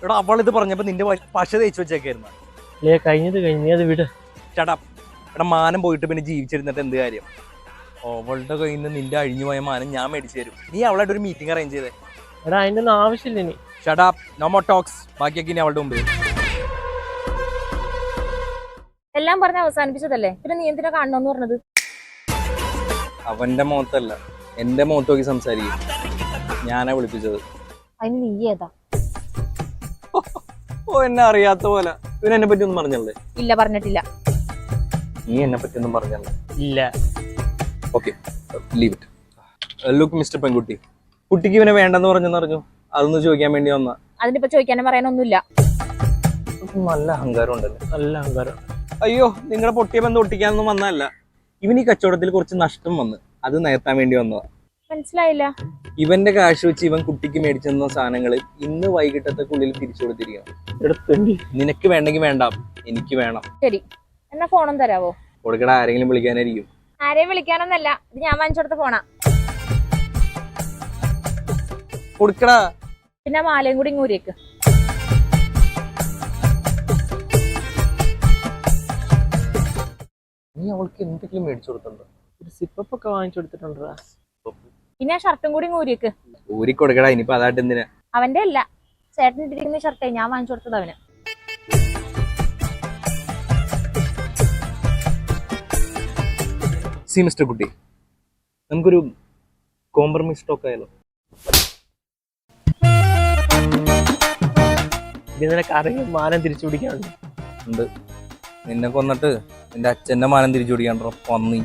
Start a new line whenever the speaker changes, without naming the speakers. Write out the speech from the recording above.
എടാ അവളിത് പറഞ്ഞപ്പോ നിന്റെ പശ തേച്ച് വെച്ചേക്കായിരുന്നു.
കഴിഞ്ഞത് വിട്.
ചേട്ടാ എടാ മാനം പോയിട്ട് പിന്നെ ജീവിച്ചിരുന്നിട്ട് എന്ത് കാര്യം? അവളുടെ കയ്യിൽ നിന്ന് നിന്റെ അഴിഞ്ഞു പോയ മാനം ഞാൻ മേടിച്ചു തരും. നീ അവളായിട്ട് ഒരു മീറ്റിംഗ് അറേഞ്ച് ചെയ്തേ.
എടാ അതിന്റെ ഒന്നും ആവശ്യമില്ല. ഇനി
ചേട്ടാ നോ മോർ ടോക്സ്. ബാക്കിയൊക്കെ ഇനി അവളുടെ മുമ്പിൽ.
എല്ലാം പറഞ്ഞ് അവസാനിപ്പിച്ചതല്ലേ, പിന്നെ നീ എന്തിനാ കാണണമെന്ന് പറഞ്ഞത്?
അവന്റെ മുഖത്തല്ല എന്റെ മുഖത്ത് നോക്കി സംസാരിക്കും. ഞാനാ വിളിപ്പിച്ചത്.
അതിന് നീ ഏതാ?
ഓ എന്നെ അറിയാത്ത പോലെ. ഇവനെന്നെ പറ്റി ഒന്നും പറഞ്ഞല്ലേ?
ഇല്ല, പറഞ്ഞിട്ടില്ല.
നീ എന്നെ പറ്റി ഒന്നും പറഞ്ഞല്ലേ?
ഇല്ല.
Okay leave it. Look mister പെൺകുട്ടി, കുട്ടിക്ക് ഇവനെ വേണ്ടെന്ന് പറഞ്ഞു. അതൊന്ന് ചോദിക്കാൻ വേണ്ടി വന്ന.
അതിനിപ്പോ ചോദിക്കാനും പറയാനൊന്നുമില്ല.
നല്ല അഹങ്കാരം ഉണ്ടല്ലേ?
നല്ല അഹങ്കാരം.
അയ്യോ നിങ്ങളുടെ പൊട്ടിയ ബന്ധം ഒട്ടിക്കാനൊന്നും വന്നതല്ല. ഇവൻ ഈ കച്ചവടത്തിൽ കുറച്ച് നഷ്ടം വന്ന് അത് നികത്താൻ വേണ്ടി വന്നതാ.
മനസ്സിലായില്ല.
ഇവന്റെ കാശ് വെച്ച് ഇവൻ കുട്ടിക്ക് മേടിച്ചെന്ന സാധനങ്ങൾ ഇന്ന് വൈകിട്ടത്തേക്കുള്ളിൽ തിരിച്ചു കൊടുത്തിരിക്കണം. നിനക്ക് വേണ്ടെങ്കിൽ വേണ്ട, എനിക്ക് വേണം.
ശരി, എന്നാ ഫോണും തരാവോ?
കൊടുക്കട, ആരെങ്കിലും വിളിക്കാനായിരിക്കും.
ആരെയും വിളിക്കാനൊന്നല്ല, ഇത് ഞാൻ വാങ്ങിച്ചെടുത്ത ഫോണാ.
കൊടുക്കടാ.
പിന്നെ മാലയും കൂടി ഇങ്ങൂരിയേക്ക്.
നീ അവൾക്ക് എന്തെങ്കിലും മേടിച്ചു കൊടുത്തിട്ടുണ്ടോ?
ഒരു സിപ്പൊക്കെ വാങ്ങിച്ചു കൊടുത്തിട്ടുണ്ടാ.
പിന്നെ ഷർട്ടും കൂടി ഇങ്ങൂരിയേക്ക്.
ഊരി കൊടുക്കടാ. ഇനിയിപ്പോ അതായിട്ട് എന്തിനാ?
അവന്റെ അല്ല, ചേട്ടൻ ഇട്ടിരിക്കുന്ന ഷർട്ടേ ഞാൻ വാങ്ങിച്ചു കൊടുത്തത് അവന്.
സി മിസ്റ്റർ കുട്ടി, നമുക്കൊരു കോംപ്രമൈസ് ടോക്ക് ആയാലോ?
ഇത് നിനക്ക് അറിയാം മാനം തിരിച്ചു പിടിക്കാനുണ്ട്.
ഉണ്ട്. നിന്നെ കൊന്നിട്ട് നിന്റെ അച്ഛന്റെ മാനം തിരിച്ചു പിടിക്കാണ്ടോ പന്നി.